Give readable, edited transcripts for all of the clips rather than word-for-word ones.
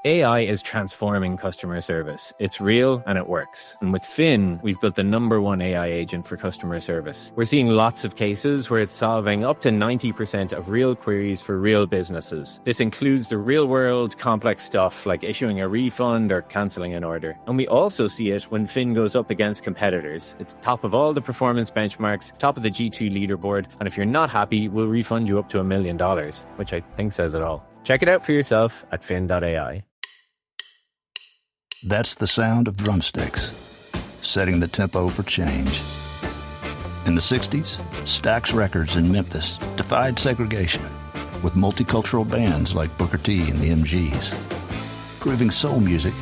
AI is transforming customer service. It's real and it works. And with Finn, we've built the #1 AI agent for customer service. We're seeing lots of cases where it's solving up to 90% of real queries for real businesses. This includes the real-world complex stuff like issuing a refund or cancelling an order. And we also see it when Finn goes up against competitors. It's top of all the performance benchmarks, top of the G2 leaderboard, and if you're not happy, we'll refund you up to $1 million, which I think says it all. Check it out for yourself at fin.ai. That's the sound of drumsticks, setting the tempo for change. In the 60s, Stax Records in Memphis defied segregation with multicultural bands like Booker T and the MGs, proving soul music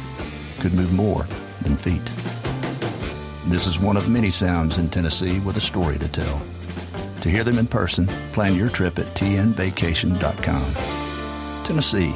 could move more than feet. This is one of many sounds in Tennessee with a story to tell. To hear them in person, plan your trip at tnvacation.com. Tennessee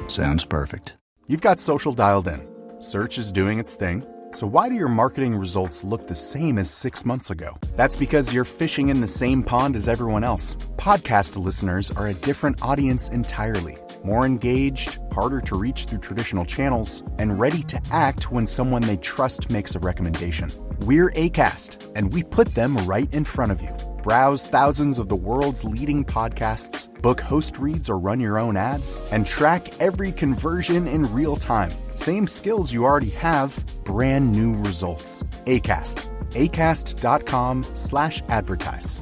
sounds perfect. You've got social dialed in. Search is doing its thing. So why do your marketing results look the same as 6 months ago? That's because you're fishing in the same pond as everyone else. Podcast listeners are a different audience entirely. More engaged, harder to reach through traditional channels, and ready to act when someone they trust makes a recommendation. We're Acast, and we put them right in front of you. Browse thousands of the world's leading podcasts, book host reads or run your own ads, and track every conversion in real time. Same skills you already have, brand new results. Acast. Acast.com/advertise.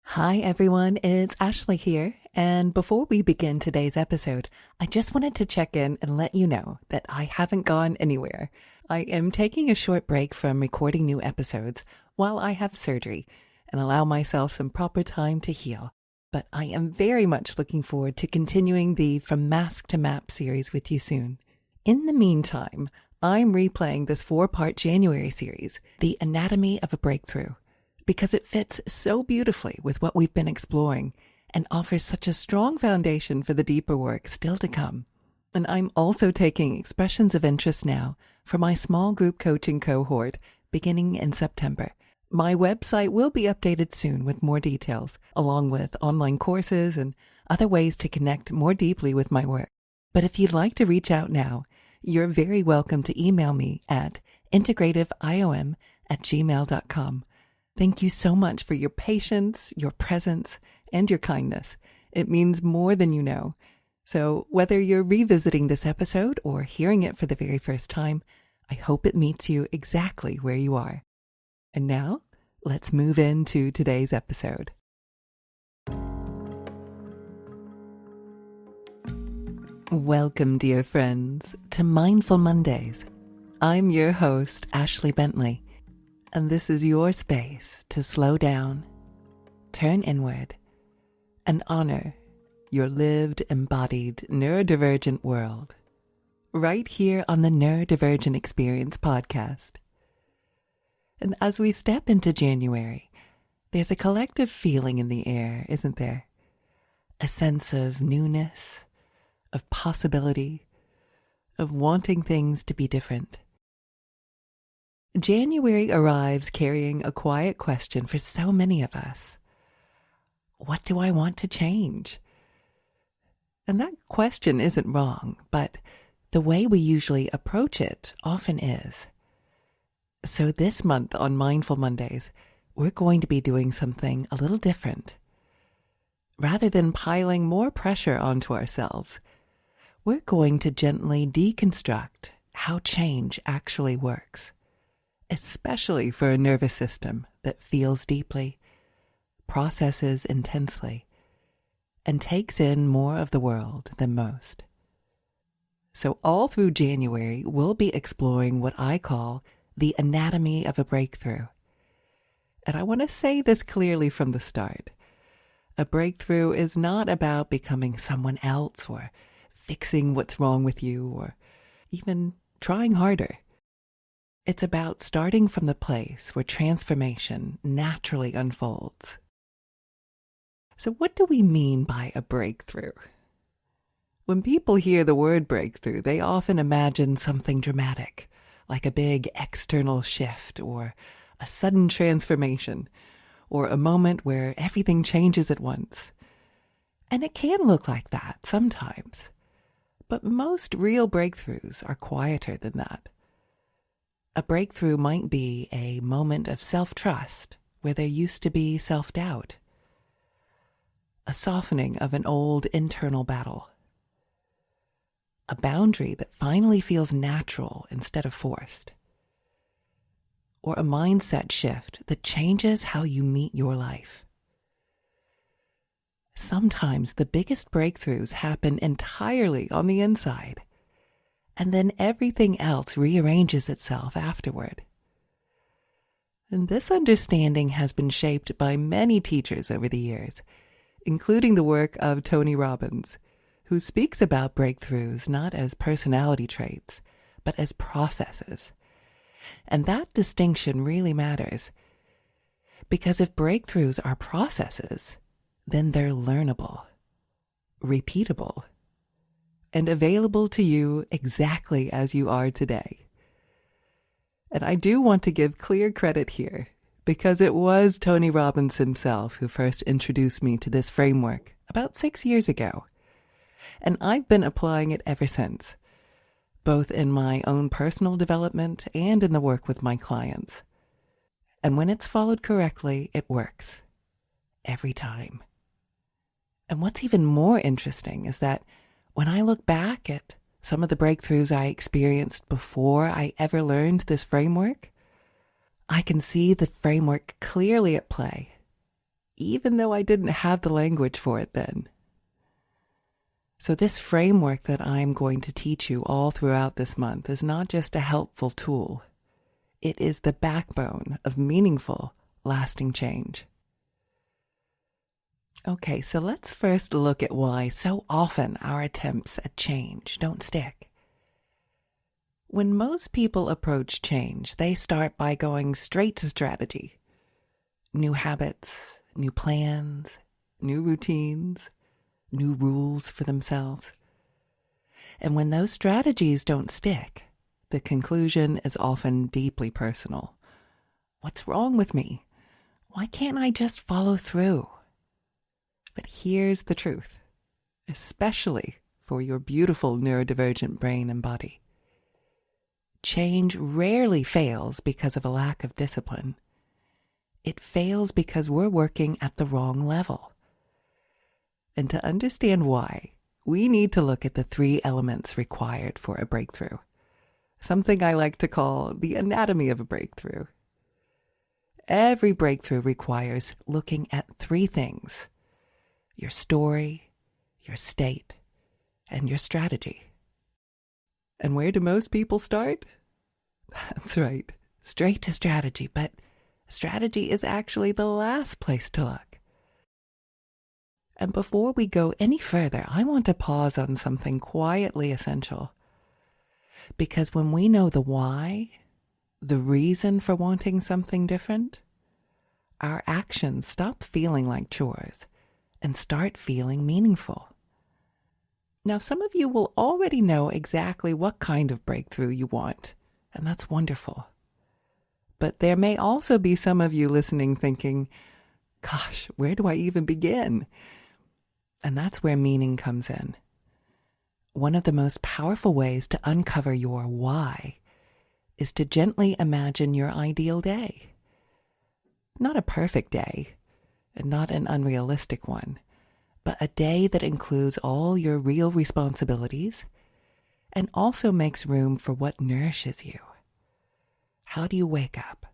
Hi everyone, it's Ashley here. And before we begin today's episode, I just wanted to check in and let you know that I haven't gone anywhere. I am taking a short break from recording new episodes while I have surgery and allow myself some proper time to heal. But I am very much looking forward to continuing the From Mask to Map series with you soon. In the meantime, I'm replaying this 4-part January series, The Anatomy of a Breakthrough, because it fits so beautifully with what we've been exploring and offers such a strong foundation for the deeper work still to come. And I'm also taking expressions of interest now for my small group coaching cohort beginning in September. My website will be updated soon with more details, along with online courses and other ways to connect more deeply with my work. But if you'd like to reach out now, you're very welcome to email me at integrativeiom@gmail.com. Thank you so much for your patience, your presence, and your kindness. It means more than you know. So whether you're revisiting this episode or hearing it for the very first time, I hope it meets you exactly where you are. And now, let's move into today's episode. Welcome, dear friends, to Mindful Mondays. I'm your host, Ashley Bentley, and this is your space to slow down, turn inward, and honor your lived, embodied, neurodivergent world, right here on the Neurodivergent Experience podcast. And as we step into January, there's a collective feeling in the air, isn't there? A sense of newness, of possibility, of wanting things to be different. January arrives carrying a quiet question for so many of us. What do I want to change? And that question isn't wrong, but the way we usually approach it often is. So this month on Mindful Mondays, we're going to be doing something a little different. Rather than piling more pressure onto ourselves, we're going to gently deconstruct how change actually works, especially for a nervous system that feels deeply, processes intensely, and takes in more of the world than most. So all through January, we'll be exploring what I call the anatomy of a breakthrough. And I want to say this clearly from the start. A breakthrough is not about becoming someone else or fixing what's wrong with you or even trying harder. It's about starting from the place where transformation naturally unfolds. So what do we mean by a breakthrough? When people hear the word breakthrough, they often imagine something dramatic, like a big external shift or a sudden transformation, or a moment where everything changes at once. And it can look like that sometimes. But most real breakthroughs are quieter than that. A breakthrough might be a moment of self-trust where there used to be self-doubt. A softening of an old internal battle. A boundary that finally feels natural instead of forced. Or a mindset shift that changes how you meet your life. Sometimes the biggest breakthroughs happen entirely on the inside, and then everything else rearranges itself afterward. And this understanding has been shaped by many teachers over the years, including the work of Tony Robbins, who speaks about breakthroughs not as personality traits, but as processes. And that distinction really matters, because if breakthroughs are processes, then they're learnable, repeatable, and available to you exactly as you are today. And I do want to give clear credit here, because it was Tony Robbins himself who first introduced me to this framework about 6 years ago. And I've been applying it ever since, both in my own personal development and in the work with my clients. And when it's followed correctly, it works. Every time. And what's even more interesting is that when I look back at some of the breakthroughs I experienced before I ever learned this framework, I can see the framework clearly at play, even though I didn't have the language for it then. So this framework that I'm going to teach you all throughout this month is not just a helpful tool. It is the backbone of meaningful, lasting change. Okay, so let's first look at why so often our attempts at change don't stick. When most people approach change, they start by going straight to strategy. New habits, new plans, new routines, new rules for themselves. And when those strategies don't stick, the conclusion is often deeply personal. What's wrong with me? Why can't I just follow through? But here's the truth, especially for your beautiful neurodivergent brain and body. Change rarely fails because of a lack of discipline. It fails because we're working at the wrong level. And to understand why, we need to look at the 3 elements required for a breakthrough, something I like to call the anatomy of a breakthrough. Every breakthrough requires looking at 3 things: your story, your state, and your strategy. And where do most people start? That's right, straight to strategy, but strategy is actually the last place to look. And before we go any further, I want to pause on something quietly essential. Because when we know the why, the reason for wanting something different, our actions stop feeling like chores and start feeling meaningful. Now, some of you will already know exactly what kind of breakthrough you want, and that's wonderful. But there may also be some of you listening thinking, gosh, where do I even begin? And that's where meaning comes in. One of the most powerful ways to uncover your why is to gently imagine your ideal day. Not a perfect day, and not an unrealistic one, but a day that includes all your real responsibilities and also makes room for what nourishes you. How do you wake up?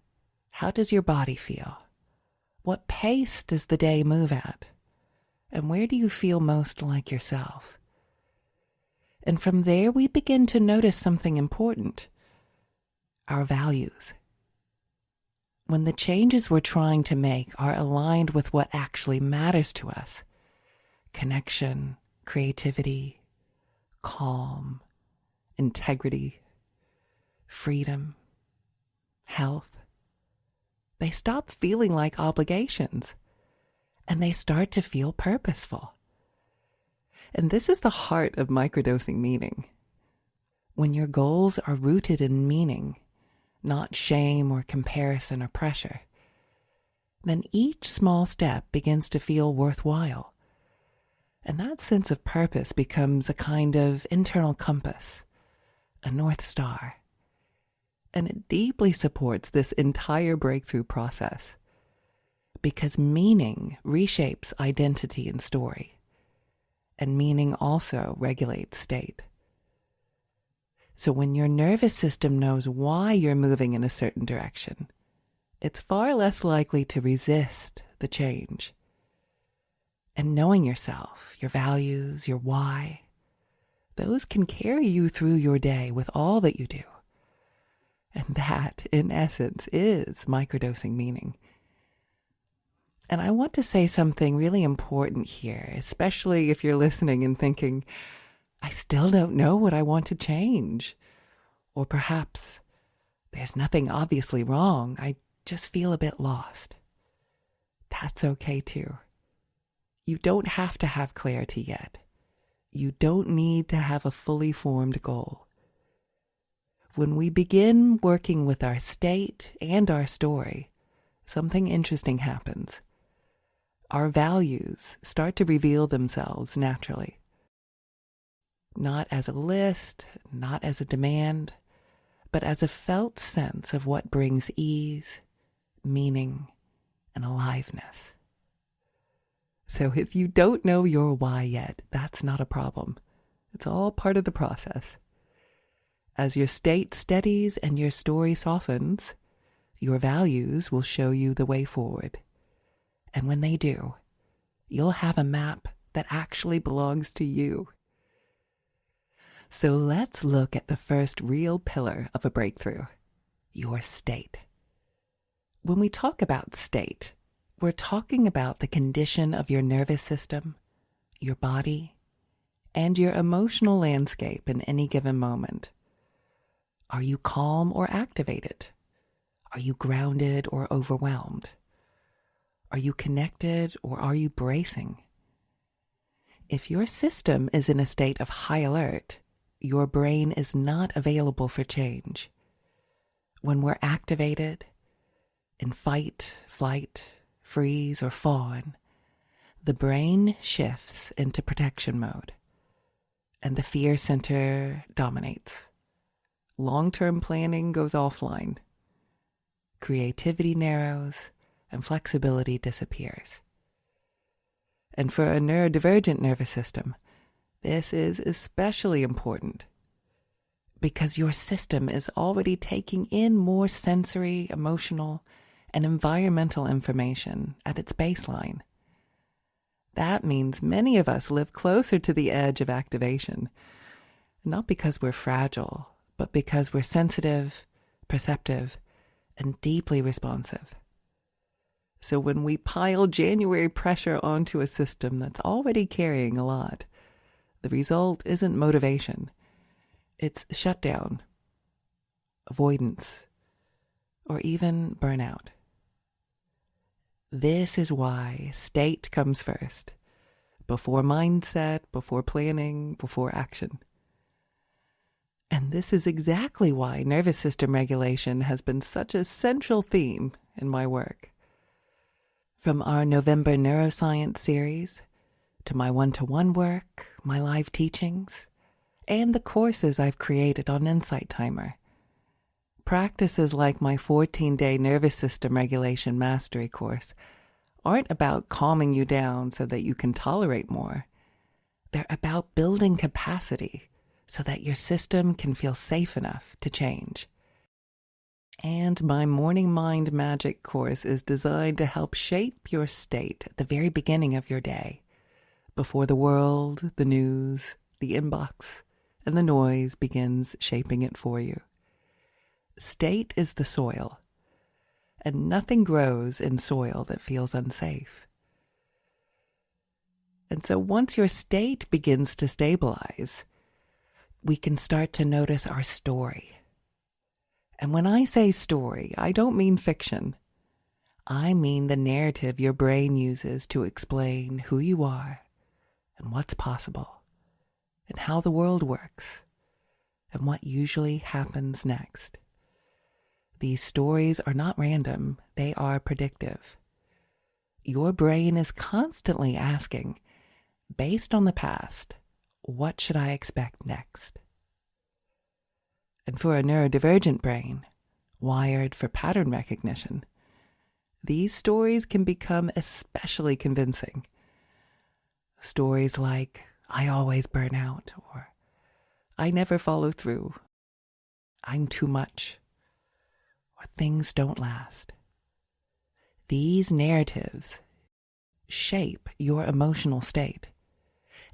How does your body feel? What pace does the day move at? And where do you feel most like yourself? And from there, we begin to notice something important: our values. When the changes we're trying to make are aligned with what actually matters to us, connection, creativity, calm, integrity, freedom, health, they stop feeling like obligations, and they start to feel purposeful. And this is the heart of microdosing meaning. When your goals are rooted in meaning, not shame or comparison or pressure, then each small step begins to feel worthwhile. And that sense of purpose becomes a kind of internal compass, a North Star. And it deeply supports this entire breakthrough process, because meaning reshapes identity and story, and meaning also regulates state. So when your nervous system knows why you're moving in a certain direction, it's far less likely to resist the change. And knowing yourself, your values, your why, those can carry you through your day with all that you do. And that, in essence, is microdosing meaning. And I want to say something really important here, especially if you're listening and thinking, I still don't know what I want to change. Or perhaps there's nothing obviously wrong. I just feel a bit lost. That's okay too. You don't have to have clarity yet. You don't need to have a fully formed goal. When we begin working with our state and our story, something interesting happens. Our values start to reveal themselves naturally. Not as a list, not as a demand, but as a felt sense of what brings ease, meaning, and aliveness. So if you don't know your why yet, that's not a problem. It's all part of the process. As your state steadies and your story softens, your values will show you the way forward. And when they do, you'll have a map that actually belongs to you. So let's look at the first real pillar of a breakthrough, your state. When we talk about state, we're talking about the condition of your nervous system, your body, and your emotional landscape in any given moment. Are you calm or activated? Are you grounded or overwhelmed? Are you connected or are you bracing? If your system is in a state of high alert, your brain is not available for change. When we're activated, in fight, flight, freeze, or fawn, the brain shifts into protection mode, and the fear center dominates. Long-term planning goes offline. Creativity narrows, and flexibility disappears. And for a neurodivergent nervous system, this is especially important because your system is already taking in more sensory, emotional, and environmental information at its baseline. That means many of us live closer to the edge of activation, not because we're fragile, but because we're sensitive, perceptive, and deeply responsive. So when we pile January pressure onto a system that's already carrying a lot, the result isn't motivation. It's shutdown, avoidance, or even burnout. This is why state comes first, before mindset, before planning, before action. And this is exactly why nervous system regulation has been such a central theme in my work. From our November neuroscience series, to my one-to-one work, my live teachings, and the courses I've created on Insight Timer. Practices like my 14-day nervous system regulation mastery course aren't about calming you down so that you can tolerate more. They're about building capacity so that your system can feel safe enough to change. And my Morning Mind Magic course is designed to help shape your state at the very beginning of your day, before the world, the news, the inbox, and the noise begins shaping it for you. State is the soil, and nothing grows in soil that feels unsafe. And so once your state begins to stabilize, we can start to notice our story. And when I say story, I don't mean fiction. I mean the narrative your brain uses to explain who you are and what's possible and how the world works and what usually happens next. These stories are not random, they are predictive. Your brain is constantly asking, based on the past, what should I expect next? And for a neurodivergent brain, wired for pattern recognition, these stories can become especially convincing. Stories like, I always burn out, or I never follow through, I'm too much, or things don't last. These narratives shape your emotional state,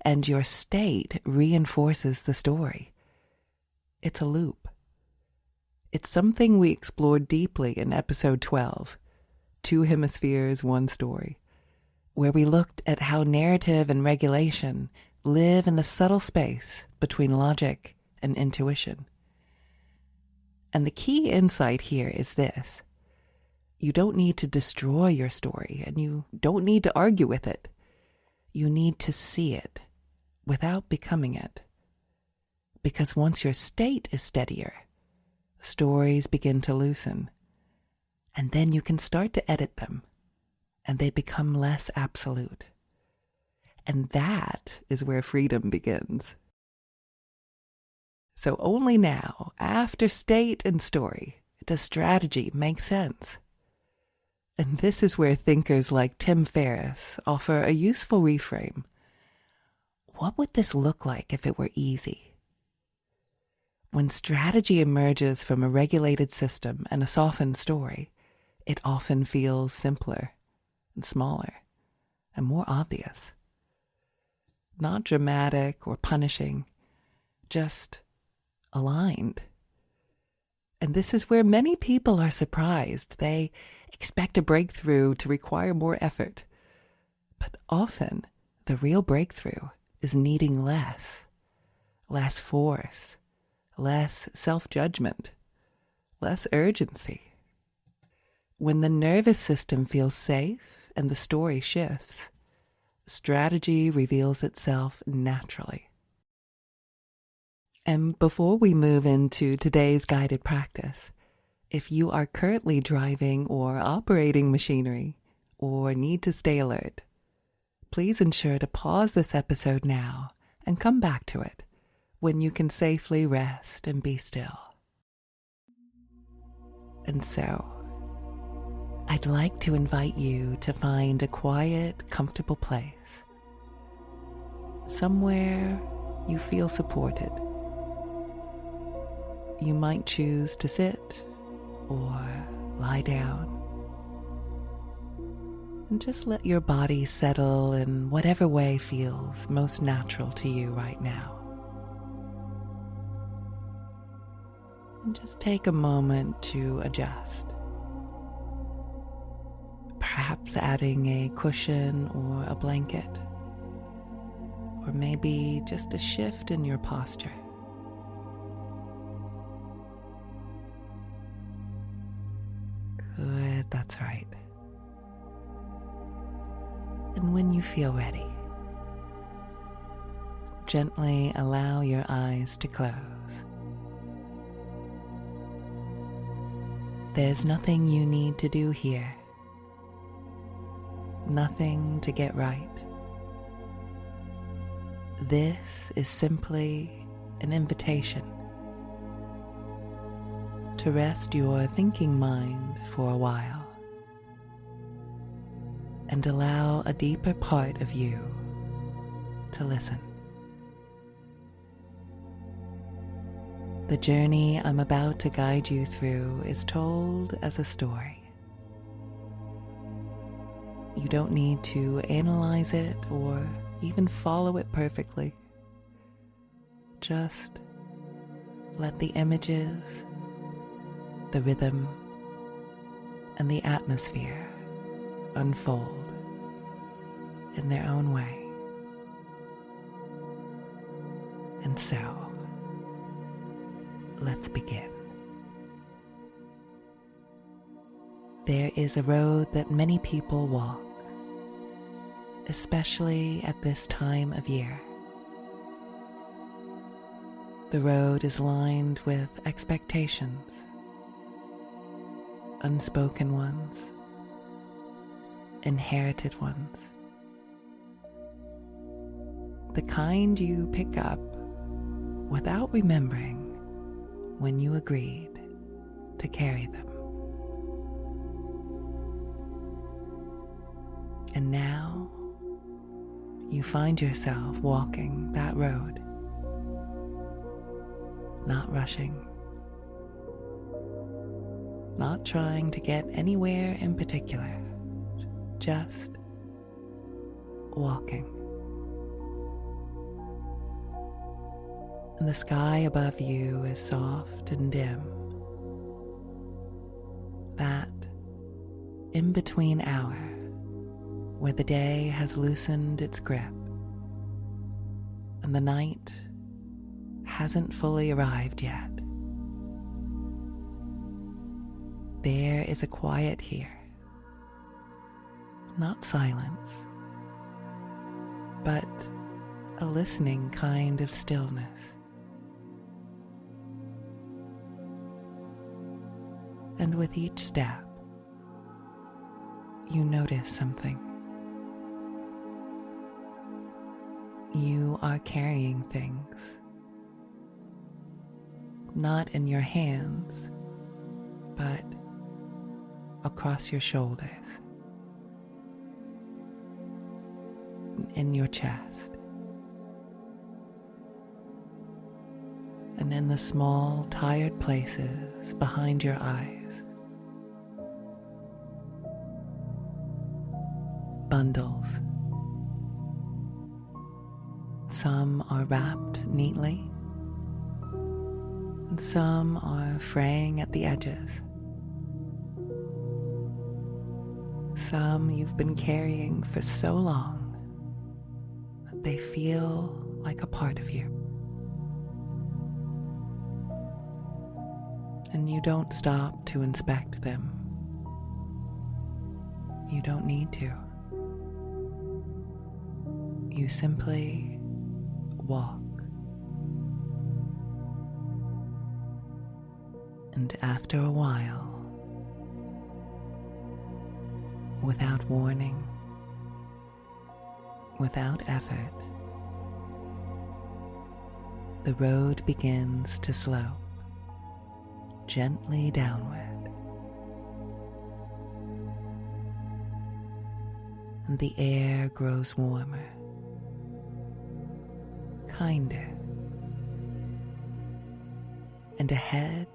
and your state reinforces the story. It's a loop. It's something we explored deeply in episode 12, Two Hemispheres, One Story, where we looked at how narrative and regulation live in the subtle space between logic and intuition. And the key insight here is this. You don't need to destroy your story, and you don't need to argue with it. You need to see it without becoming it. Because once your state is steadier, stories begin to loosen, and then you can start to edit them, and they become less absolute. And that is where freedom begins. So only now, after state and story, does strategy make sense. And this is where thinkers like Tim Ferriss offer a useful reframe. What would this look like if it were easy? When strategy emerges from a regulated system and a softened story, it often feels simpler and smaller and more obvious. Not dramatic or punishing, just aligned. And this is where many people are surprised. They expect a breakthrough to require more effort. But often, the real breakthrough is needing less force, less self-judgment, less urgency. When the nervous system feels safe and the story shifts, strategy reveals itself naturally. And before we move into today's guided practice, if you are currently driving or operating machinery or need to stay alert, please ensure to pause this episode now and come back to it when you can safely rest and be still. And so, I'd like to invite you to find a quiet, comfortable place, somewhere you feel supported. You might choose to sit or lie down, and just let your body settle in whatever way feels most natural to you right now. And just take a moment to adjust. Perhaps adding a cushion or a blanket, or maybe just a shift in your posture. Good, that's right. And when you feel ready, gently allow your eyes to close. There's nothing you need to do here. Nothing to get right. This is simply an invitation to rest your thinking mind for a while and allow a deeper part of you to listen. The journey I'm about to guide you through is told as a story. You don't need to analyze it or even follow it perfectly. Just let the images, the rhythm, and the atmosphere unfold in their own way. And so, let's begin. There is a road that many people walk, especially at this time of year. The road is lined with expectations, unspoken ones, inherited ones. The kind you pick up without remembering when you agreed to carry them. And now you find yourself walking that road, not rushing, not trying to get anywhere in particular, just walking. And the sky above you is soft and dim. That in-between hour where the day has loosened its grip and the night hasn't fully arrived yet. There is a quiet here, not silence, but a listening kind of stillness. And with each step, you notice something. You are carrying things, not in your hands, but across your shoulders, in your chest, and in the small, tired places behind your eyes. Bundles. Some are wrapped neatly, and some are fraying at the edges. Some you've been carrying for so long that they feel like a part of you. And you don't stop to inspect them. You don't need to. You simply walk. And after a while, without warning, without effort, the road begins to slope gently downward, and the air grows warmer, kinder, and ahead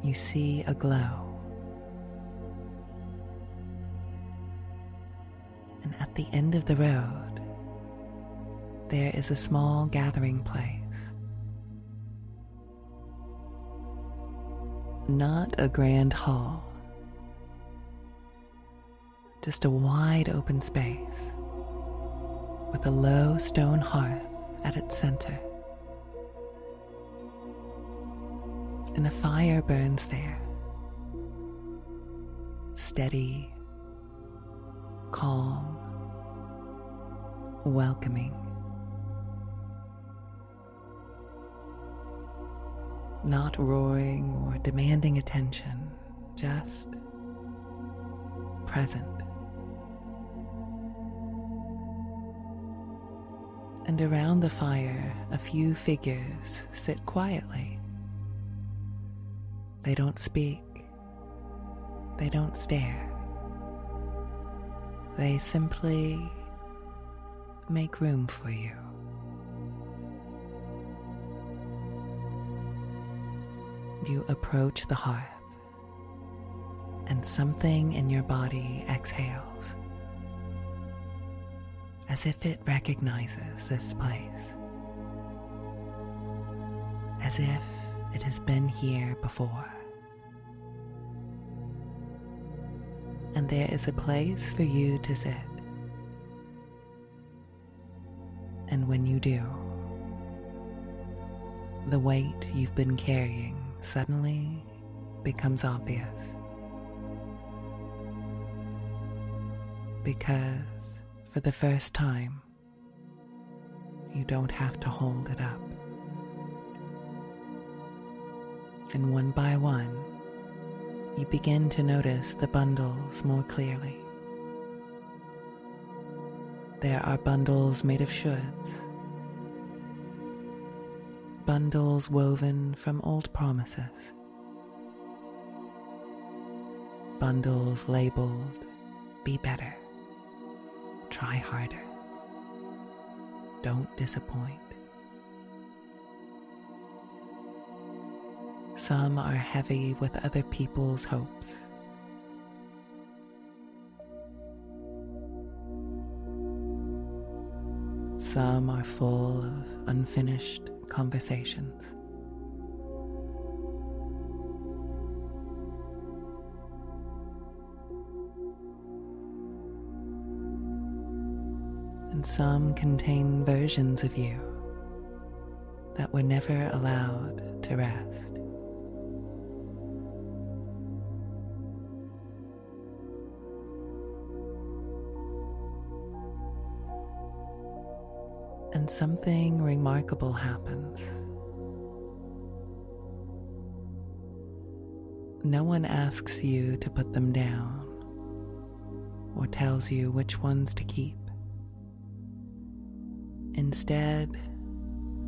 you see a glow. And at the end of the road, there is a small gathering place. Not a grand hall, just a wide open space with a low stone hearth at its center. And a fire burns there, steady, calm, welcoming. Not roaring or demanding attention, just present. And around the fire, a few figures sit quietly. They don't speak. They don't stare. They simply make room for you. You approach the hearth, and something in your body exhales, as if it recognizes this place, as if it has been here before. And there is a place for you to sit. And when you do, the weight you've been carrying suddenly becomes obvious. Because for the first time, you don't have to hold it up. And one by one, you begin to notice the bundles more clearly. There are bundles made of shoulds, bundles woven from old promises, bundles labeled, be better, try harder, don't disappoint. Some are heavy with other people's hopes. Some are full of unfinished conversations. And some contain versions of you that were never allowed to rest. And something remarkable happens. No one asks you to put them down or tells you which ones to keep. Instead,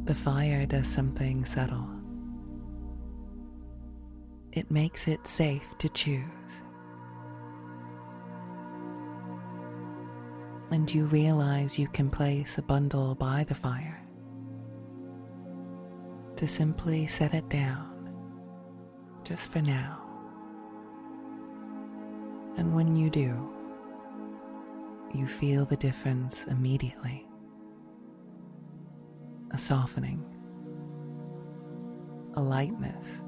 the fire does something subtle. It makes it safe to choose. And you realize you can place a bundle by the fire to simply set it down, just for now. And when you do, you feel the difference immediately. A softening, a lightness.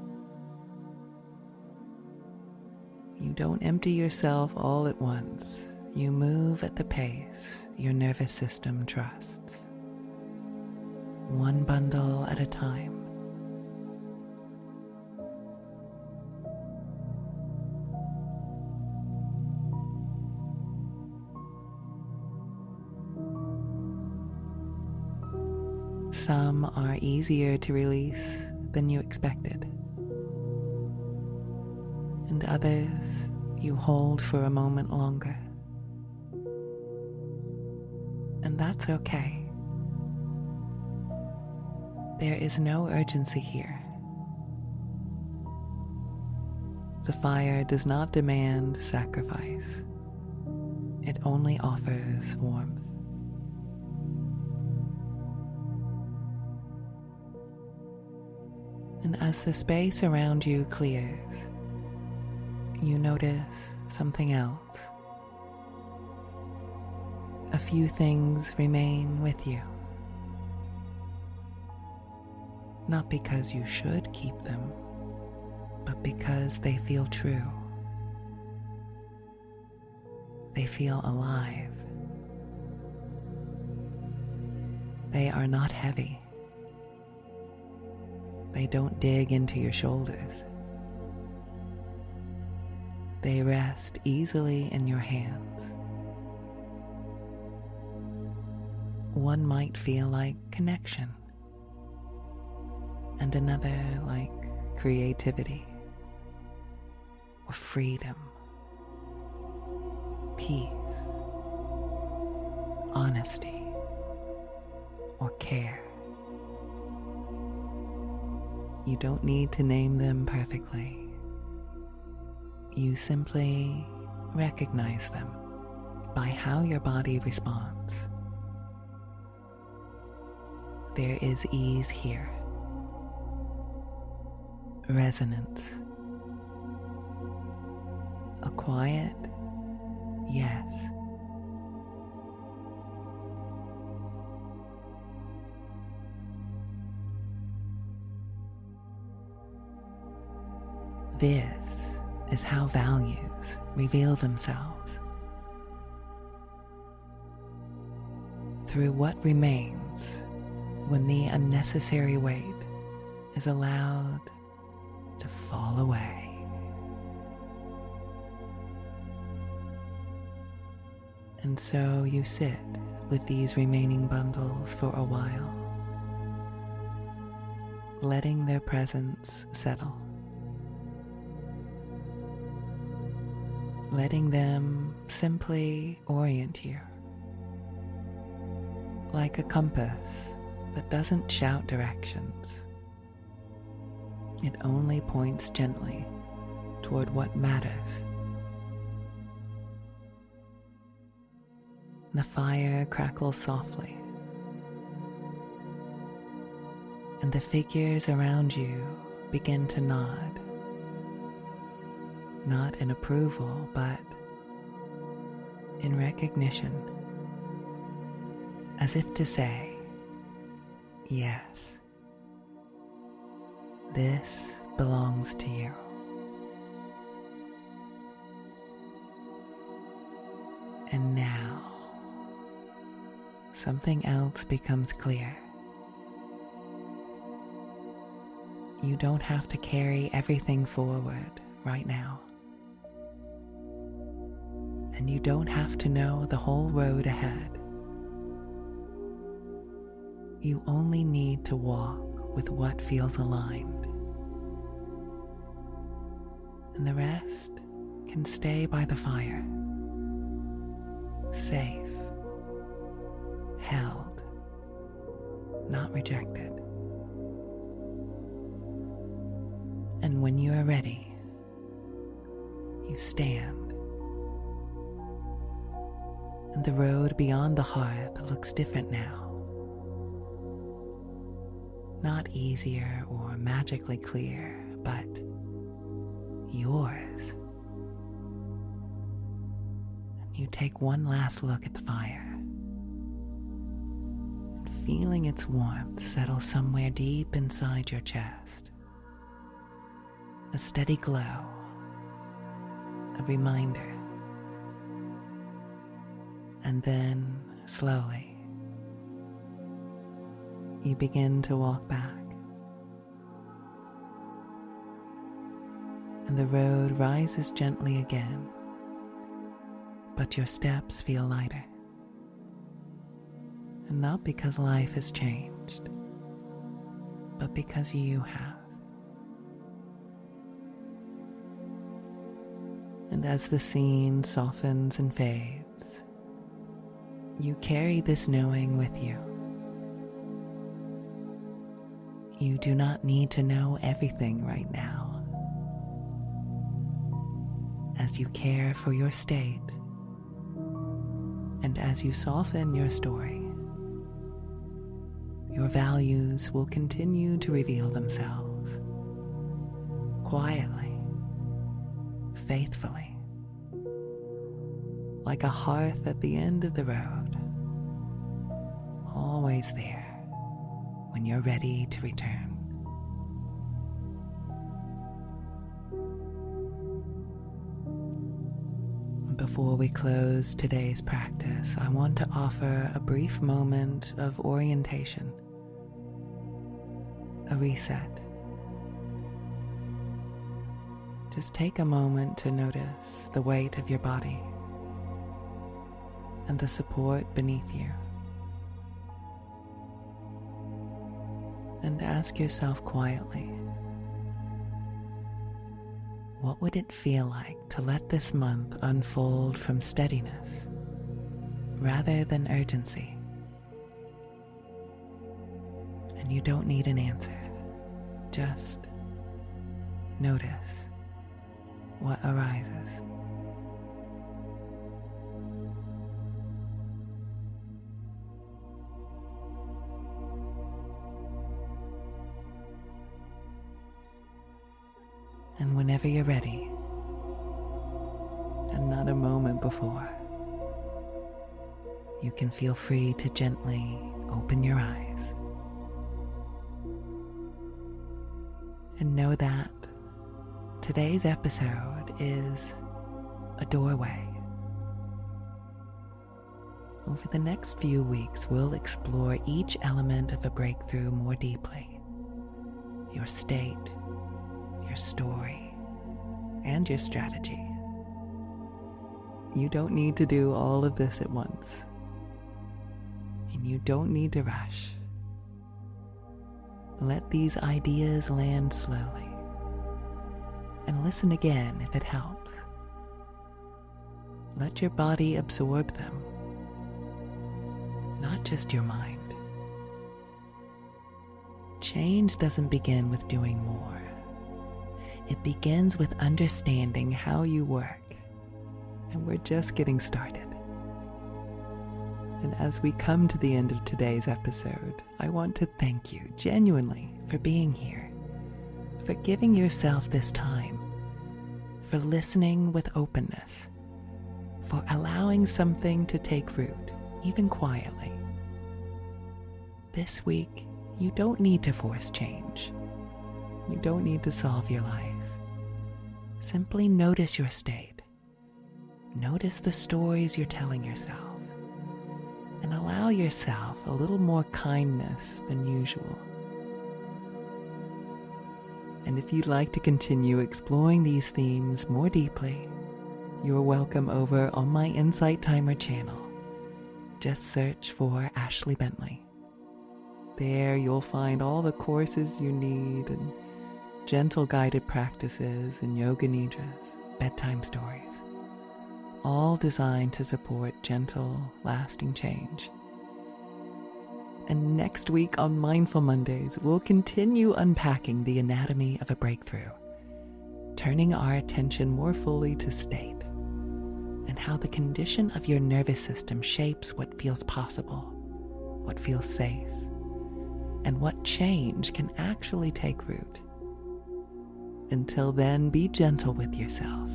You don't empty yourself all at once. You move at the pace your nervous system trusts, one bundle at a time. Some are easier to release than you expected, and others you hold for a moment longer. And that's okay. There is no urgency here. The fire does not demand sacrifice. It only offers warmth. And as the space around you clears, you notice something else. A few things remain with you. Not because you should keep them, but because they feel true. They feel alive. They are not heavy. They don't dig into your shoulders. They rest easily in your hands. One might feel like connection, and another like creativity, or freedom, peace, honesty, or care. You don't need to name them perfectly. You simply recognize them by how your body responds. There is ease here, resonance, a quiet yes. This is how values reveal themselves. Through what remains when the unnecessary weight is allowed to fall away. And so you sit with these remaining bundles for a while, letting their presence settle, letting them simply orient you, like a compass that doesn't shout directions. It only points gently toward what matters. The fire crackles softly, and the figures around you begin to nod, not in approval, but in recognition, as if to say, yes, this belongs to you. And now, something else becomes clear. You don't have to carry everything forward right now. And you don't have to know the whole road ahead. You only need to walk with what feels aligned. And the rest can stay by the fire, safe, held, not rejected. And when you are ready, you stand. And the road beyond the hearth looks different now. Not easier or magically clear, but yours. And you take one last look at the fire, and feeling its warmth settle somewhere deep inside your chest. A steady glow, a reminder. And then, slowly, you begin to walk back. And the road rises gently again, but your steps feel lighter. And not because life has changed, but because you have. And as the scene softens and fades, you carry this knowing with you. You do not need to know everything right now. As you care for your state, and as you soften your story, your values will continue to reveal themselves, quietly, faithfully, like a hearth at the end of the road, always there when you're ready to return. Before we close today's practice, I want to offer a brief moment of orientation, a reset. Just take a moment to notice the weight of your body and the support beneath you. And ask yourself quietly, what would it feel like to let this month unfold from steadiness rather than urgency? And you don't need an answer, just notice what arises. And whenever you're ready, and not a moment before, you can feel free to gently open your eyes. And know that today's episode is a doorway. Over the next few weeks, we'll explore each element of a breakthrough more deeply. Your state, your story, and your strategy. You don't need to do all of this at once. And you don't need to rush. Let these ideas land slowly. And listen again if it helps. Let your body absorb them. not just your mind. Change doesn't begin with doing more. It begins with understanding how you work. And we're just getting started. And as we come to the end of today's episode, I want to thank you genuinely for being here, for giving yourself this time, for listening with openness, for allowing something to take root, even quietly. This week, you don't need to force change. You don't need to solve your life. Simply notice your state. Notice the stories you're telling yourself. And allow yourself a little more kindness than usual. And if you'd like to continue exploring these themes more deeply, you're welcome over on my Insight Timer channel. Just search for Ashley Bentley. There you'll find all the courses you need and gentle guided practices and yoga nidras, bedtime stories, all designed to support gentle, lasting change. And next week on Mindful Mondays, we'll continue unpacking the anatomy of a breakthrough, turning our attention more fully to state and how the condition of your nervous system shapes what feels possible, what feels safe, and what change can actually take root. Until then, be gentle with yourself.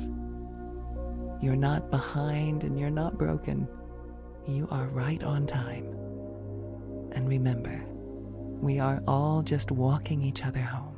You're not behind and you're not broken. You are right on time. And remember, we are all just walking each other home.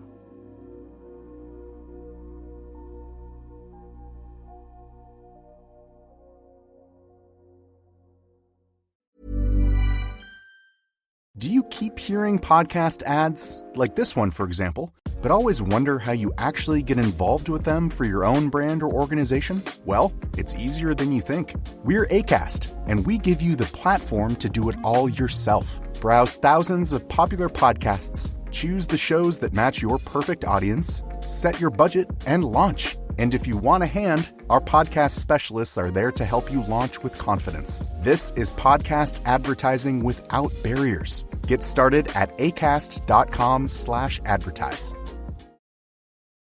Do you keep hearing podcast ads, like this one, for example, but always wonder how you actually get involved with them for your own brand or organization? Well, it's easier than you think. We're Acast, and we give you the platform to do it all yourself. Browse thousands of popular podcasts, choose the shows that match your perfect audience, set your budget, and launch. And if you want a hand, our podcast specialists are there to help you launch with confidence. This is podcast advertising without barriers. Get started at acast.com/advertise.